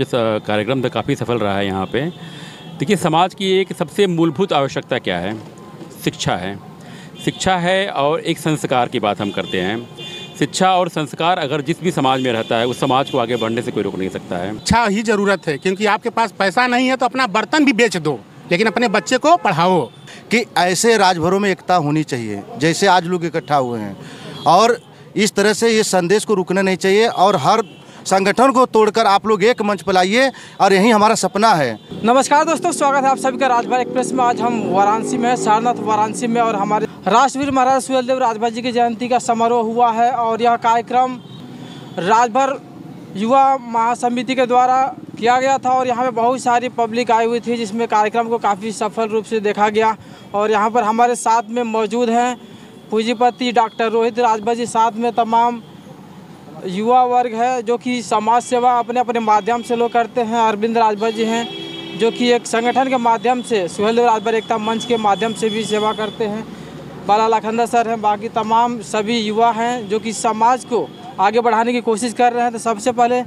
जिस कार्यक्रम था काफ़ी सफल रहा है यहाँ पे। देखिए, समाज की एक सबसे मूलभूत आवश्यकता क्या है? शिक्षा है। शिक्षा है और एक संस्कार की बात हम करते हैं। शिक्षा और संस्कार अगर जिस भी समाज में रहता है उस समाज को आगे बढ़ने से कोई रोक नहीं सकता है। शिक्षा ही ज़रूरत है, क्योंकि आपके पास पैसा नहीं है तो अपना बर्तन भी बेच दो, लेकिन अपने बच्चे को पढ़ाओ। कि ऐसे राजभरों में एकता होनी चाहिए जैसे आज लोग इकट्ठा हुए हैं, और इस तरह से ये संदेश को रुकना नहीं चाहिए और हर संगठन को तोड़कर आप लोग एक मंच पर लाइए, और यही हमारा सपना है। नमस्कार दोस्तों, स्वागत है आप सभी का राजभर एक्सप्रेस में। आज हम वाराणसी में, सारनाथ वाराणसी में, और हमारे राष्ट्रवीर महाराजा सुहेलदेव राजभर जी की जयंती का समारोह हुआ है। और यह कार्यक्रम राजभर युवा महासमिति के द्वारा किया गया था और यहाँ पे बहुत सारी पब्लिक आई हुई थी, जिसमें कार्यक्रम को काफ़ी सफल रूप से देखा गया। और यहाँ पर हमारे साथ में मौजूद हैं पूजीपति डॉक्टर रोहित राजभर जी, साथ में तमाम युवा वर्ग है जो कि समाज सेवा अपने अपने माध्यम से लोग करते हैं। अरविंद राजभर जी हैं जो कि एक संगठन के माध्यम से सुहेलदेव राजभर एकता मंच के माध्यम से भी सेवा करते हैं। बाला लखंदा सर हैं, बाकी तमाम सभी युवा हैं जो कि समाज को आगे बढ़ाने की कोशिश कर रहे हैं। तो सबसे पहले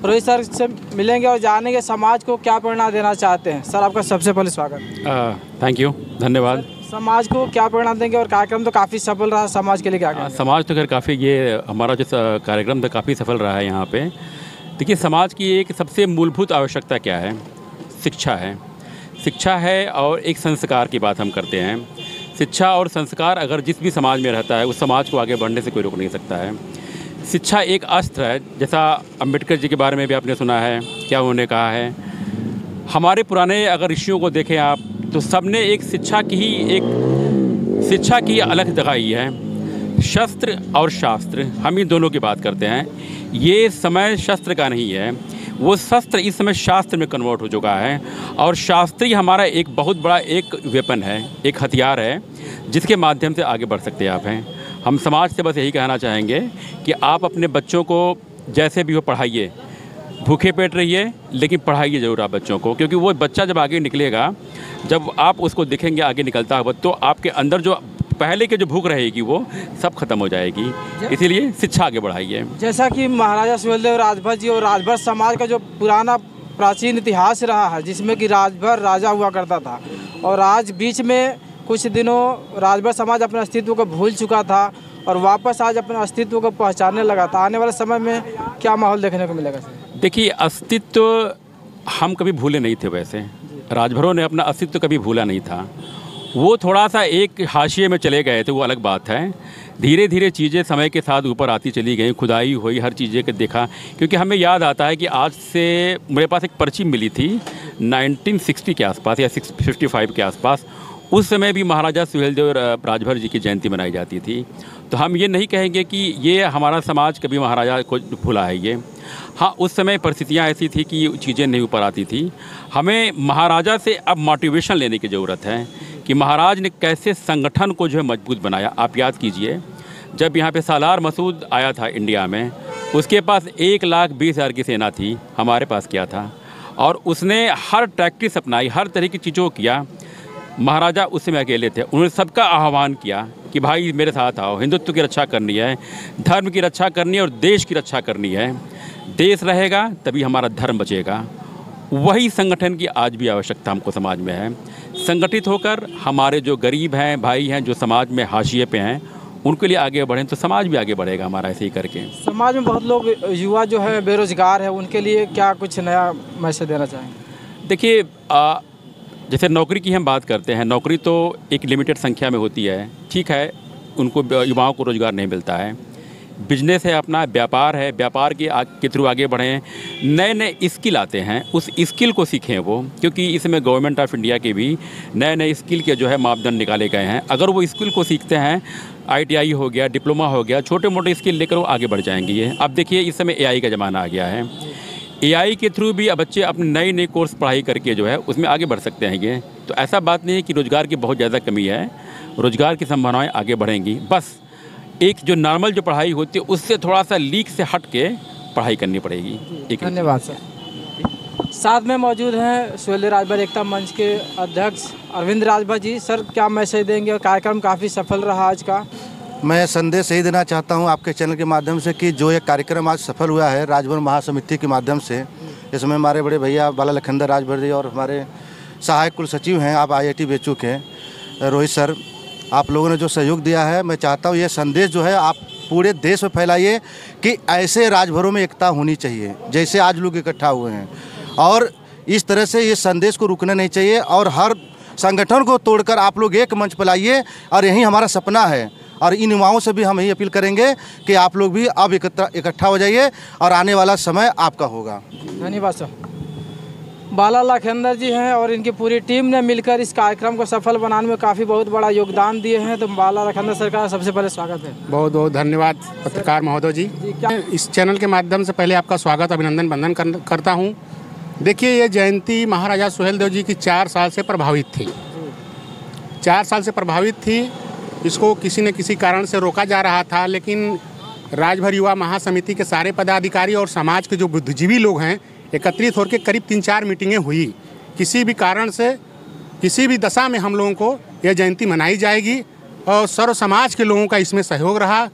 रोहित सर से मिलेंगे और जानेंगे समाज को क्या प्रेरणा देना चाहते हैं। सर, आपका सबसे पहले स्वागत। थैंक यू, धन्यवाद। समाज को क्या प्रेरणा देंगे, और कार्यक्रम तो काफ़ी सफल रहा, समाज के लिए क्या कहेंगे? समाज तो खैर काफ़ी, ये हमारा जो कार्यक्रम था काफ़ी सफल रहा है यहाँ पे। देखिए, समाज की एक सबसे मूलभूत आवश्यकता क्या है? शिक्षा है। शिक्षा है और एक संस्कार की बात हम करते हैं। शिक्षा और संस्कार अगर जिस भी समाज में रहता है उस समाज को आगे बढ़ने से कोई रोक नहीं सकता है। शिक्षा एक अस्त्र है, जैसा अम्बेडकर जी के बारे में भी आपने सुना है, क्या उन्होंने कहा है। हमारे पुराने अगर ऋषियों को देखें आप, तो सबने एक शिक्षा की अलग दिखाई है। शस्त्र और शास्त्र, हम इन दोनों की बात करते हैं। ये समय शस्त्र का नहीं है, वो शस्त्र इस समय शास्त्र में कन्वर्ट हो चुका है। और शास्त्र ही हमारा एक बहुत बड़ा एक वेपन है, एक हथियार है जिसके माध्यम से आगे बढ़ सकते हैं आप हैं। हम समाज से बस यही कहना चाहेंगे कि आप अपने बच्चों को जैसे भी हो पढ़ाइए, भूखे पेट रहिए, लेकिन पढ़ाइए ज़रूर आप बच्चों को, क्योंकि वो बच्चा जब आगे निकलेगा, जब आप उसको देखेंगे आगे निकलता हुआ, तो आपके अंदर जो पहले की जो भूख रहेगी वो सब खत्म हो जाएगी। इसीलिए शिक्षा आगे बढ़ाइए। जैसा कि महाराजा सुहेलदेव राजभर जी और राजभर समाज का जो पुराना प्राचीन इतिहास रहा है, जिसमें कि राजभर राजा हुआ करता था, और आज बीच में कुछ दिनों राजभर समाज अपने अस्तित्व को भूल चुका था और वापस आज अपने अस्तित्व को पहचानने लगा था। आने वाले समय में क्या माहौल देखने को मिलेगा सर? देखिए, अस्तित्व हम कभी भूले नहीं थे। वैसे राजभरों ने अपना अस्तित्व कभी भूला नहीं था। वो थोड़ा सा एक हाशिए में चले गए थे, वो अलग बात है। धीरे धीरे चीज़ें समय के साथ ऊपर आती चली गई, खुदाई हुई, हर चीज़ें को देखा। क्योंकि हमें याद आता है कि आज से मेरे पास एक पर्ची मिली थी 1960 के आसपास या 55 के आसपास। उस समय भी महाराजा सुहेलदेव राजभर जी की जयंती मनाई जाती थी। तो हम ये नहीं कहेंगे कि ये हमारा समाज कभी महाराजा को भूला है। ये हाँ, उस समय परिस्थितियाँ ऐसी थी कि चीज़ें नहीं ऊपर आती थी। हमें महाराजा से अब मोटिवेशन लेने की ज़रूरत है कि महाराज ने कैसे संगठन को जो है मजबूत बनाया। आप याद कीजिए, जब यहाँ पे सालार मसूद आया था इंडिया में, उसके पास 1,20,000 की सेना थी, हमारे पास क्या था? और उसने हर टैक्टिस अपनाई, हर तरह की चीज़ों को किया। महाराजा उस समय अकेले थे, उन्होंने सबका आह्वान किया कि भाई मेरे साथ आओ, हिंदुत्व की रक्षा करनी है, धर्म की रक्षा करनी है और देश की रक्षा करनी है। देश रहेगा तभी हमारा धर्म बचेगा। वही संगठन की आज भी आवश्यकता हमको समाज में है। संगठित होकर हमारे जो गरीब हैं, भाई हैं, जो समाज में हाशिए पे हैं, उनके लिए आगे बढ़ें तो समाज भी आगे बढ़ेगा हमारा। ऐसे ही करके समाज में बहुत लोग युवा जो है बेरोजगार है, उनके लिए क्या कुछ नया मैसेज देना चाहेंगे? देखिए, जैसे नौकरी की हम बात करते हैं, नौकरी तो एक लिमिटेड संख्या में होती है, ठीक है, उनको युवाओं को रोज़गार नहीं मिलता है। बिजनेस है, अपना व्यापार है, व्यापार के थ्रू आगे बढ़ें। नए नए स्किल आते हैं, उस स्किल को सीखें वो, क्योंकि इसमें गवर्नमेंट ऑफ इंडिया के भी नए नए स्किल के जो है मापदंड निकाले गए हैं। अगर वो स्किल को सीखते हैं, ITI हो गया, डिप्लोमा हो गया, छोटे मोटे स्किल लेकर वो आगे बढ़ जाएंगे। ये अब देखिए, इस समय AI का ज़माना आ गया है। AI के थ्रू भी अब बच्चे अपने नए नए कोर्स पढ़ाई करके जो है उसमें आगे बढ़ सकते हैं। ये तो ऐसा बात नहीं है कि रोज़गार की बहुत ज़्यादा कमी है, रोज़गार की संभावनाएं आगे बढ़ेंगी। बस एक जो नॉर्मल जो पढ़ाई होती है उससे थोड़ा सा लीक से हट के पढ़ाई करनी पड़ेगी। धन्यवाद सर। साथ में मौजूद हैं सुहेलदेव राजभर एकता मंच के अध्यक्ष अरविंद राजभर जी। सर, क्या मैसेज देंगे? कार्यक्रम काफ़ी सफल रहा आज का। मैं संदेश यही देना चाहता हूं आपके चैनल के माध्यम से कि जो ये कार्यक्रम आज सफल हुआ है राजभर महासमिति के माध्यम से, इसमें हमारे बड़े भैया बाला लखनदर राजभर जी और हमारे सहायक कुल सचिव हैं आप IIT बेचू के रोहित सर, आप लोगों ने जो सहयोग दिया है, मैं चाहता हूँ ये संदेश जो है आप पूरे देश में फैलाइए कि ऐसे राजभरों में एकता होनी चाहिए जैसे आज लोग इकट्ठा हुए हैं, और इस तरह से ये संदेश को रुकना नहीं चाहिए और हर संगठन को तोड़कर आप लोग एक मंच पर लाइए, और यही हमारा सपना है। और इन युवाओं से भी हम यही अपील करेंगे कि आप लोग भी अब इकट्ठा हो जाइए और आने वाला समय आपका होगा। धन्यवाद सर। बाला लखनदर जी हैं और इनकी पूरी टीम ने मिलकर इस कार्यक्रम को सफल बनाने में काफ़ी बहुत बड़ा योगदान दिए हैं, तो बाला लखनदर सर का सबसे पहले स्वागत है। बहुत बहुत धन्यवाद पत्रकार महोदय जी। इस चैनल के माध्यम से पहले आपका स्वागत अभिनंदन वंदन करता हूँ। देखिए, ये जयंती महाराजा सुहेलदेव जी की 4 साल से प्रभावित थी, 4 साल से प्रभावित थी। इसको किसी न किसी कारण से रोका जा रहा था, लेकिन राजभर युवा महासमिति के सारे पदाधिकारी और समाज के जो बुद्धिजीवी लोग हैं एकत्रित होकर करीब 3-4 मीटिंगें हुई। किसी भी कारण से, किसी भी दशा में हम लोगों को यह जयंती मनाई जाएगी, और सर्व समाज के लोगों का इसमें सहयोग रहा,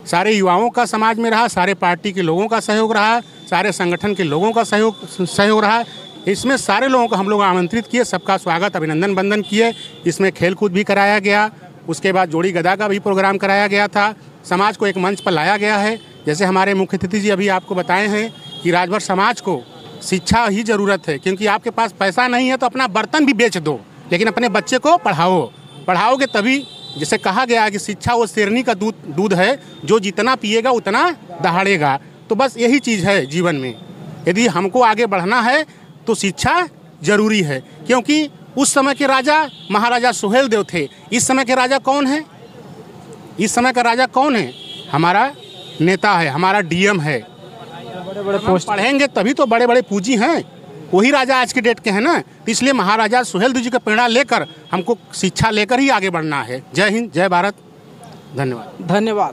सारे युवाओं का समाज में रहा, सारे पार्टी के लोगों का सहयोग रहा, सारे संगठन के लोगों का सहयोग रहा। इसमें सारे लोगों को हम लोग आमंत्रित किए, सबका स्वागत अभिनंदन वंदन किए। इसमें खेलकूद भी कराया गया, उसके बाद जोड़ी गदा का भी प्रोग्राम कराया गया था। समाज को एक मंच पर लाया गया है। जैसे हमारे मुख्य अतिथि जी अभी आपको बताए हैं कि राजभर समाज को शिक्षा ही ज़रूरत है, क्योंकि आपके पास पैसा नहीं है तो अपना बर्तन भी बेच दो, लेकिन अपने बच्चे को पढ़ाओगे तभी। जैसे कहा गया कि शिक्षा वो शेरनी का दूध है, जो जितना पिएगा उतना दहाड़ेगा। तो बस यही चीज़ है जीवन में, यदि हमको आगे बढ़ना है तो शिक्षा ज़रूरी है। क्योंकि उस समय के राजा महाराजा सुहेलदेव थे, इस समय के राजा कौन है? इस समय का राजा कौन है? हमारा नेता है, हमारा DM है। बड़े पोस्ट पढ़ेंगे तभी तो बड़े बड़े पूंजी हैं, वही राजा आज के डेट के हैं ना। तो इसलिए महाराजा सुहेलदेव जी का प्रेरणा लेकर हमको शिक्षा लेकर ही आगे बढ़ना है। जय हिंद, जय भारत, धन्यवाद। धन्यवाद।